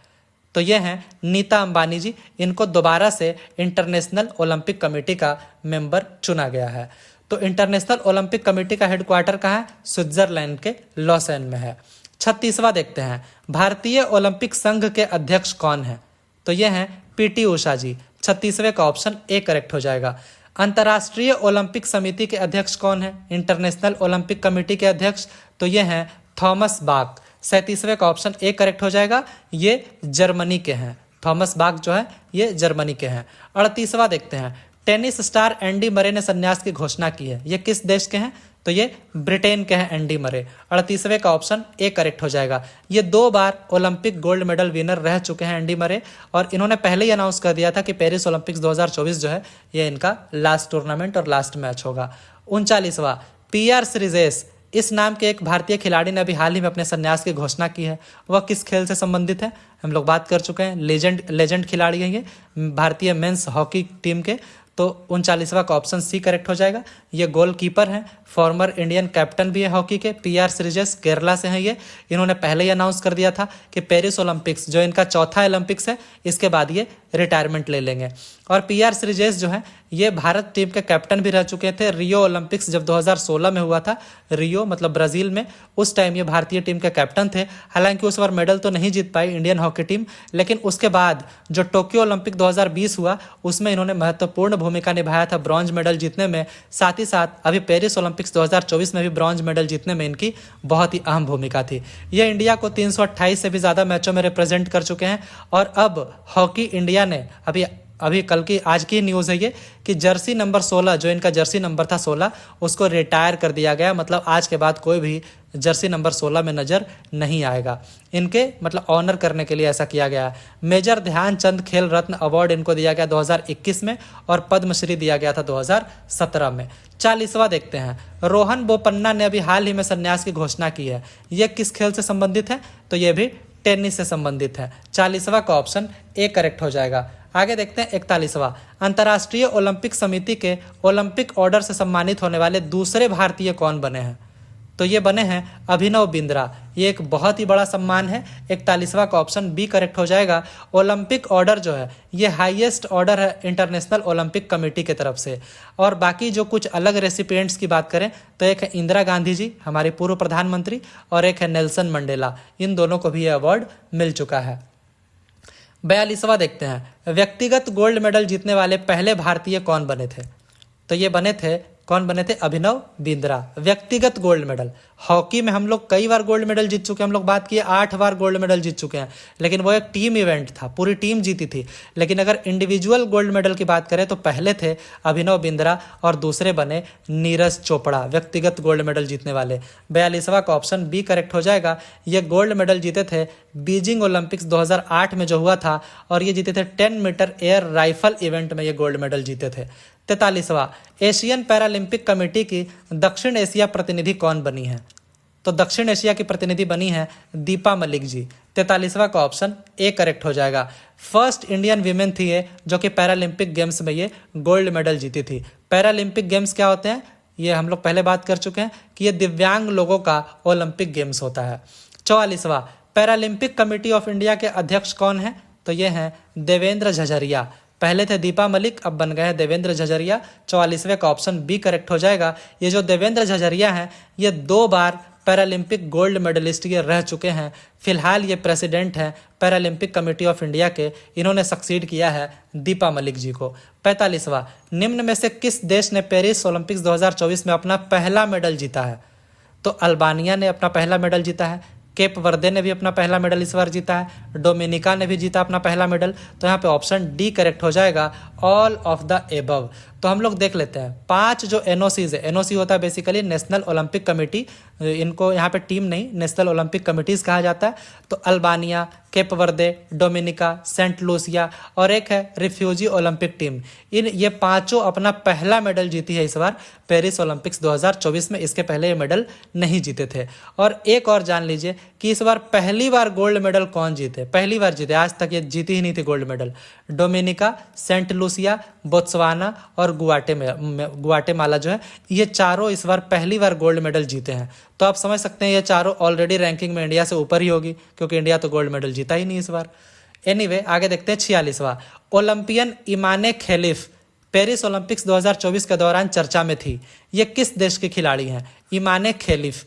तो ये हैं नीता अंबानी जी, इनको दोबारा से इंटरनेशनल ओलंपिक कमेटी का मेंबर चुना गया है। तो इंटरनेशनल ओलंपिक कमेटी का हेडक्वार्टर कहाँ है? स्विट्जरलैंड के लॉसेन में है। 36वां देखते हैं, भारतीय ओलंपिक संघ के अध्यक्ष कौन है? तो ये हैं पीटी उषा जी। 36वें का ऑप्शन ए करेक्ट हो जाएगा। अंतर्राष्ट्रीय ओलंपिक समिति के अध्यक्ष कौन है? इंटरनेशनल ओलंपिक कमेटी के अध्यक्ष तो ये हैं थॉमस बाक। 37वें का ऑप्शन ए करेक्ट हो जाएगा, ये जर्मनी के हैं। थॉमस बाक जो है ये जर्मनी के हैं। 38वां देखते हैं, टेनिस स्टार एंडी मरे ने संन्यास की घोषणा की है, ये किस देश के हैं? तो ये ब्रिटेन के हैं एंडी मरे। 38वें का ऑप्शन ए करेक्ट हो जाएगा। ये 2 बार ओलंपिक गोल्ड मेडल विनर रह चुके हैं एंडी मरे और इन्होंने पहले ही अनाउंस कर दिया था कि पेरिस ओलंपिक्स 2024 जो है ये इनका लास्ट टूर्नामेंट और लास्ट मैच होगा। 39वां, पीआर श्रीजेश, इस नाम के एक भारतीय खिलाड़ी ने अभी हाल ही में अपने संन्यास की घोषणा की है। वह किस खेल से संबंधित है? हम लोग बात कर चुके हैं, लेजेंड खिलाड़ी हैं ये भारतीय मेंस हॉकी टीम के। तो 39वां का ऑप्शन सी करेक्ट हो जाएगा। ये गोलकीपर हैं, फॉर्मर इंडियन कैप्टन भी है हॉकी के। पीआर श्रीजेश केरला से हैं ये। इन्होंने पहले ही अनाउंस कर दिया था कि पेरिस ओलंपिक्स जो इनका चौथा ओलंपिक्स है इसके बाद ये रिटायरमेंट ले लेंगे। और पीआर श्रीजेश जो है ये भारत टीम के कैप्टन भी रह चुके थे। रियो ओलंपिक्स जब 2016 में हुआ था, रियो मतलब ब्राज़ील में, उस टाइम ये भारतीय टीम के कैप्टन थे। हालांकि उस बार मेडल तो नहीं जीत पाई इंडियन हॉकी टीम, लेकिन उसके बाद जो टोक्यो ओलंपिक 2020 हुआ उसमें इन्होंने महत्वपूर्ण भूमिका निभाया था ब्रॉन्ज मेडल जीतने में। साथ ही साथ अभी पेरिस ओलंपिक्स 2024 में भी ब्रॉन्ज मेडल जीतने में इनकी बहुत ही अहम भूमिका थी। ये इंडिया को 328 से भी ज़्यादा मैचों में रिप्रेजेंट कर चुके हैं। और अब हॉकी इंडिया ने अभी कल की आज की न्यूज़ है ये कि जर्सी नंबर 16 जो इनका जर्सी नंबर था 16 उसको रिटायर कर दिया गया। मतलब आज के बाद कोई भी जर्सी नंबर 16 में नज़र नहीं आएगा। इनके मतलब ऑनर करने के लिए ऐसा किया गया। मेजर ध्यानचंद खेल रत्न अवार्ड इनको दिया गया 2021 में और पद्मश्री दिया गया था 2017 में। 40वां देखते हैं, रोहन बोपन्ना ने अभी हाल ही में संन्यास की घोषणा की है। ये किस खेल से संबंधित है? तो ये भी टेनिस से संबंधित है। 40वां का ऑप्शन ए करेक्ट हो जाएगा। आगे देखते हैं 41वां, अंतर्राष्ट्रीय ओलंपिक समिति के ओलंपिक ऑर्डर से सम्मानित होने वाले दूसरे भारतीय कौन बने हैं? तो ये बने हैं अभिनव बिंद्रा। ये एक बहुत ही बड़ा सम्मान है। 41वां का ऑप्शन बी करेक्ट हो जाएगा। ओलंपिक ऑर्डर जो है ये हाईएस्ट ऑर्डर है इंटरनेशनल ओलंपिक कमेटी की तरफ से। और बाकी जो कुछ अलग रेसिपिएंट्स की बात करें तो एक है इंदिरा गांधी जी, हमारी पूर्व प्रधानमंत्री, और एक है नेल्सन मंडेला। इन दोनों को भी ये अवार्ड मिल चुका है। 42वां देखते हैं, व्यक्तिगत गोल्ड मेडल जीतने वाले पहले भारतीय कौन बने थे? तो ये कौन बने थे? अभिनव बिंद्रा। व्यक्तिगत गोल्ड मेडल, हॉकी में हम लोग कई बार गोल्ड मेडल जीत चुके हैं। हम लोग बात किए 8 बार गोल्ड मेडल जीत चुके हैं, लेकिन वो एक टीम इवेंट था, पूरी टीम जीती थी। लेकिन अगर इंडिविजुअल गोल्ड मेडल की बात करें तो पहले थे अभिनव बिंद्रा और दूसरे बने नीरज चोपड़ा, व्यक्तिगत गोल्ड मेडल जीतने वाले। 42वां का ऑप्शन बी करेक्ट हो जाएगा। ये गोल्ड मेडल जीते थे बीजिंग ओलंपिक्स 2008 में जो हुआ था, और ये जीते थे 10 मीटर एयर राइफल इवेंट में ये गोल्ड मेडल जीते थे। 43वां, एशियन पैरालंपिक कमेटी की दक्षिण एशिया प्रतिनिधि कौन बनी है? तो दक्षिण एशिया की प्रतिनिधि बनी है दीपा मलिक जी। 43वां का ऑप्शन ए करेक्ट हो जाएगा। फर्स्ट इंडियन वीमेन थी ये जो कि पैरालंपिक गेम्स में ये गोल्ड मेडल जीती थी। पैरालंपिक गेम्स क्या होते हैं ये हम लोग पहले बात कर चुके हैं कि ये दिव्यांग लोगों का ओलंपिक गेम्स होता है। 44वां, पैरालंपिक कमेटी ऑफ इंडिया के अध्यक्ष कौन है? तो ये हैं देवेंद्र झझरिया। पहले थे दीपा मलिक, अब बन गए हैं देवेंद्र झझरिया। 44वें का ऑप्शन बी करेक्ट हो जाएगा। ये जो देवेंद्र झझरिया हैं ये 2 बार पैरालंपिक गोल्ड मेडलिस्ट ये रह चुके हैं। फिलहाल ये प्रेसिडेंट हैं पैरालंपिक कमेटी ऑफ इंडिया के। इन्होंने सक्सीड किया है दीपा मलिक जी को। 45वां, निम्न में से किस देश ने पेरिस ओलंपिक्स 2024 में अपना पहला मेडल जीता है? तो अल्बानिया ने अपना पहला मेडल जीता है, केप वर्दे ने भी अपना पहला मेडल इस बार जीता है, डोमिनिका ने भी जीता अपना पहला मेडल। तो यहाँ पे ऑप्शन डी करेक्ट हो जाएगा, ऑल ऑफ द एबव। तो हम लोग देख लेते हैं 5 जो एनओसीज है। एनओसी होता है बेसिकली नेशनल ओलंपिक कमेटी, इनको यहाँ पे टीम नहीं नेशनल ओलंपिक कमेटीज कहा जाता है। तो अल्बानिया, केप वर्दे, डोमिनिका, सेंट लूसिया और एक है रिफ्यूजी ओलंपिक टीम। ये 5 अपना पहला मेडल जीती है इस बार पेरिस ओलंपिक्स 2024 में। इसके पहले ये मेडल नहीं जीते थे। और एक और जान लीजिए कि इस बार पहली बार गोल्ड मेडल कौन जीते? पहली बार जीते, आज तक ये जीती ही नहीं थी gold medal. Dominica, Saint Lucia, Botswana और गुआटेमाला जो है, ये चारों इस बार पहली बार गोल्ड मेडल जीते हैं। तो आप समझ सकते हैं ये चारों ऑलरेडी रैंकिंग में इंडिया से ऊपर ही होगी, क्योंकि इंडिया तो गोल्ड मेडल जीता ही नहीं इस बार। एनीवे आगे देखते हैं 46वां, ओलंपियन इमाने खलीफ पेरिस ओलंपिक्स 2024 के दौरान चर्चा में थी। ये किस देश के खिलाड़ी हैं? इमाने खलीफ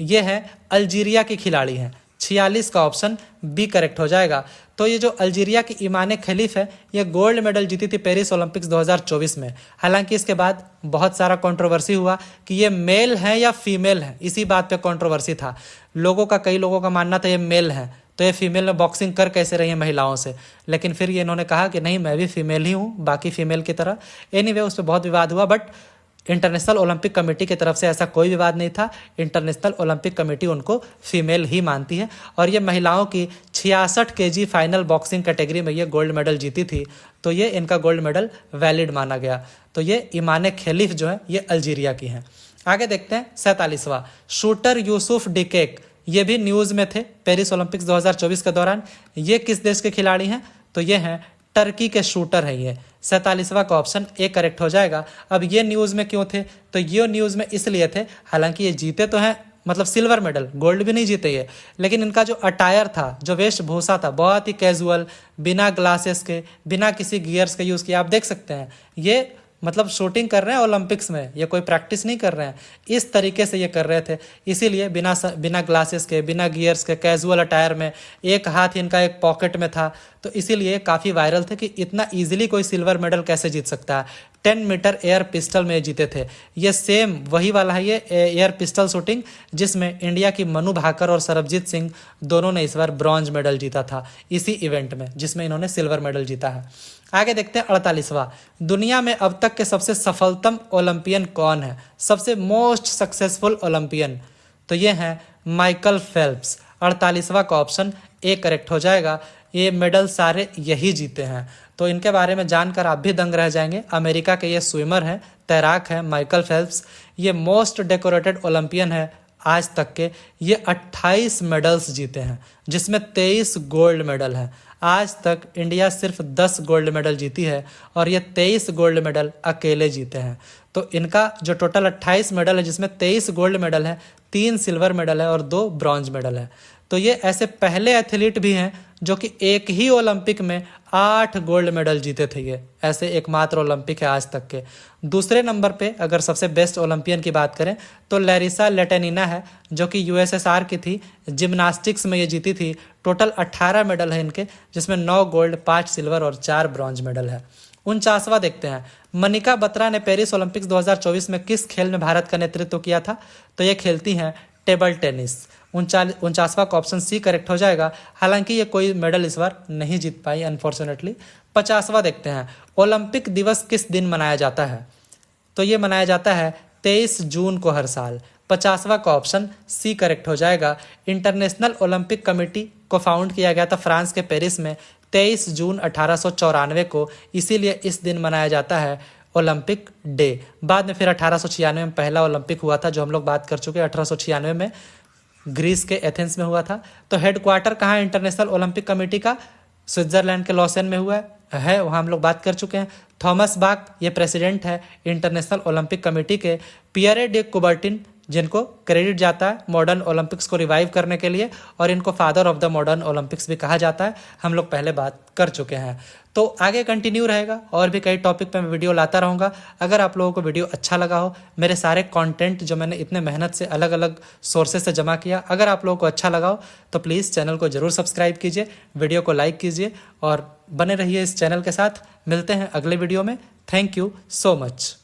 ये है अल्जीरिया की खिलाड़ी हैं। 46 का ऑप्शन बी करेक्ट हो जाएगा। तो ये जो अल्जीरिया की इमाने खलीफ है ये गोल्ड मेडल जीती थी पेरिस ओलंपिक्स 2024 में। हालांकि इसके बाद बहुत सारा कंट्रोवर्सी हुआ कि ये मेल है या फीमेल है, इसी बात पे कंट्रोवर्सी था। कई लोगों का मानना था ये मेल है, तो ये फीमेल में बॉक्सिंग कर कैसे रही है महिलाओं से। लेकिन फिर ये इन्होंने कहा कि नहीं, मैं भी फीमेल ही हूँ, बाकी फीमेल की तरह। एनीवे उस पर बहुत विवाद हुआ, बट इंटरनेशनल ओलंपिक कमेटी की तरफ से ऐसा कोई विवाद नहीं था। इंटरनेशनल ओलंपिक कमेटी उनको फीमेल ही मानती है। और ये महिलाओं की 66 केजी फाइनल बॉक्सिंग कैटेगरी में ये गोल्ड मेडल जीती थी, तो ये इनका गोल्ड मेडल वैलिड माना गया। तो ये इमाने खलीफ जो है ये अल्जीरिया की हैं। आगे देखते हैं 47वां, शूटर यूसुफ डिकेक, ये भी न्यूज़ में थे पेरिस ओलंपिक्स 2024 के दौरान। ये किस देश के खिलाड़ी हैं? तो ये हैं टर्की के शूटर हैं ये। 47वां का ऑप्शन ए करेक्ट हो जाएगा। अब ये न्यूज़ में क्यों थे? तो ये न्यूज़ में इसलिए थे, हालांकि ये जीते तो हैं मतलब सिल्वर मेडल, गोल्ड भी नहीं जीते ये, लेकिन इनका जो अटायर था, जो वेशभूषा था, बहुत ही कैजुअल, बिना ग्लासेस के, बिना किसी गियर्स के यूज़ किए। आप देख सकते हैं ये मतलब शूटिंग कर रहे हैं ओलंपिक्स में, ये कोई प्रैक्टिस नहीं कर रहे हैं, इस तरीके से ये कर रहे थे। इसीलिए बिना ग्लासेस के, बिना गियर्स के, कैजुअल अटायर में, एक हाथ इनका एक पॉकेट में था, तो इसीलिए काफ़ी वायरल थे कि इतना इजीली कोई सिल्वर मेडल कैसे जीत सकता है। 10 मीटर एयर पिस्टल में जीते थे। ये सेम वही वाला है ये एयर पिस्टल शूटिंग जिसमें इंडिया की मनु भाकर और सरबजीत सिंह दोनों ने इस बार ब्रॉन्ज मेडल जीता था इसी इवेंट में, जिसमें इन्होंने सिल्वर मेडल जीता है। आगे देखते हैं 48वां, दुनिया में अब तक के सबसे सफलतम ओलंपियन कौन है? सबसे मोस्ट सक्सेसफुल ओलंपियन, तो ये हैं माइकल फेल्प्स। 48वां का ऑप्शन ए करेक्ट हो जाएगा। ये मेडल सारे यही जीते हैं, तो इनके बारे में जानकर आप भी दंग रह जाएंगे। अमेरिका के ये स्विमर हैं, तैराक हैं माइकल फेल्प्स। ये मोस्ट डेकोरेटेड ओलंपियन है आज तक के। ये 28 मेडल्स जीते हैं, जिसमें 23 गोल्ड मेडल हैं। आज तक इंडिया सिर्फ 10 गोल्ड मेडल जीती है और ये 23 गोल्ड मेडल अकेले जीते हैं। तो इनका जो टोटल 28 मेडल है, जिसमें 23 गोल्ड मेडल है, 3 सिल्वर मेडल है और 2 ब्रॉन्ज मेडल है। तो ये ऐसे पहले एथलीट भी हैं जो कि एक ही ओलंपिक में 8 गोल्ड मेडल जीते थे। ये ऐसे एकमात्र ओलंपिक है आज तक के। दूसरे नंबर पे अगर सबसे बेस्ट ओलंपियन की बात करें तो लैरिसा लेटेनिना है, जो कि यूएसएसआर की थी। जिम्नास्टिक्स में ये जीती थी। टोटल 18 मेडल है इनके, जिसमें 9 गोल्ड, 5 सिल्वर और 4 ब्रॉन्ज मेडल है। 49वां देखते हैं, मनिका बत्रा ने पेरिस ओलंपिक्स 2024 में किस खेल में भारत का नेतृत्व किया था? तो ये खेलती हैं टेबल टेनिस। 49वां का ऑप्शन सी करेक्ट हो जाएगा। हालांकि ये कोई मेडल इस बार नहीं जीत पाई अनफॉर्चुनेटली। 50वां देखते हैं, ओलंपिक दिवस किस दिन मनाया जाता है? तो ये मनाया जाता है 23 जून को हर साल। 50वां का ऑप्शन सी करेक्ट हो जाएगा। इंटरनेशनल ओलंपिक कमेटी को फाउंड किया गया था फ्रांस के पेरिस में 23 जून 1894 को, इसीलिए इस दिन मनाया जाता है ओलंपिक डे। बाद में फिर 1896 में पहला ओलंपिक हुआ था, जो हम लोग बात कर चुके हैं। 1896 में ग्रीस के एथेंस में हुआ था। तो हेडक्वार्टर कहाँ है इंटरनेशनल ओलंपिक कमेटी का? स्विट्जरलैंड के लॉसेन में हुआ है, वहाँ हम लोग बात कर चुके हैं। थॉमस बाक ये प्रेसिडेंट है इंटरनेशनल ओलंपिक कमेटी के। पियरे डे कुबर्टिन जिनको क्रेडिट जाता है मॉडर्न ओलंपिक्स को रिवाइव करने के लिए, और इनको father of the modern Olympics भी कहा जाता है। हम लोग पहले बात कर चुके हैं, तो आगे कंटिन्यू रहेगा और भी कई टॉपिक पे मैं वीडियो लाता रहूँगा। अगर आप लोगों को वीडियो अच्छा लगा हो, मेरे सारे कंटेंट जो मैंने इतने मेहनत से अलग अलग सोर्सेज से जमा किया, अगर आप लोगों को अच्छा लगा हो तो प्लीज़ चैनल को ज़रूर सब्सक्राइब कीजिए, वीडियो को लाइक कीजिए और बने रहिए इस चैनल के साथ। मिलते हैं अगले वीडियो में। Thank you so much.